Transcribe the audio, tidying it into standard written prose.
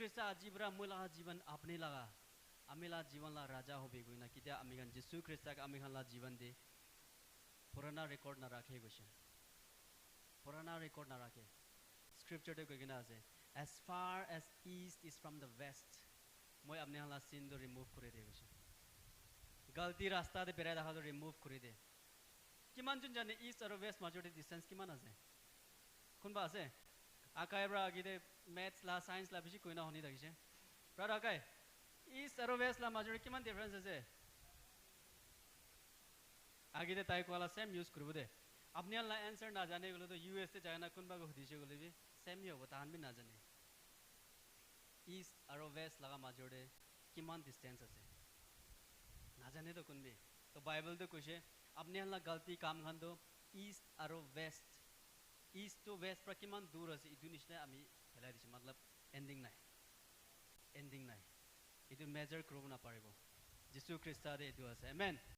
খ্ৰীষ্ট আজিবৰা মূলা জীৱন আপনি লাগা আমিলা জীৱন লা ৰাজা হবে গইনা কিতিয়া আমি গান যীশু খ্ৰীষ্টক আমি খানলা জীৱন দে পুরানা রেকর্ড না রাখে গৈছে পুরানা রেকর্ড না রাখে স্ক্রিপচারতে কই কিনা আছে as far as east is from the west মই আপনি হালা সিন দো রিমুভ করে দে গৈছে গলতি রাস্তা দে বেরা দেখা দো রিমুভ করে দে কিমান জন জানে ইস্ট আর ওয়েস্ট মাজতে ডিসটেন্স কিমান আছে কোনবা আছে আকাই ব্রা গিদে ম্যাথস লা সায়েন্স লা বেশি কইনা হনি থাকিছে ব্রা আকাই ইস্ট আর ওয়েস্ট লা মাজতে কিমান ডিফারেন্স আছে आगे दे ताई को वाला सेम यूज करूँ दे अपने वाला आंसर ना जाने बोले तो यूएस से चाइना कौन बाग होती है बोले भी सेम ही होगा तान भी ना जाने ईस्ट और वेस्ट लगा माजोड़े किमान डिस्टेंस है ना जाने तो कौन भी तो बाइबल तो कुछ है अपने वाला गलती काम खान दो ईस्ट और ईस्ट तो वेस्ट पर किमान दूर है इधर निश्चय अमी हेला दिशा मतलब एंडिंग नहीं इधर मेजर करो ना पड़ेगा जिसु क्रिस्टा दे इधर है आमेन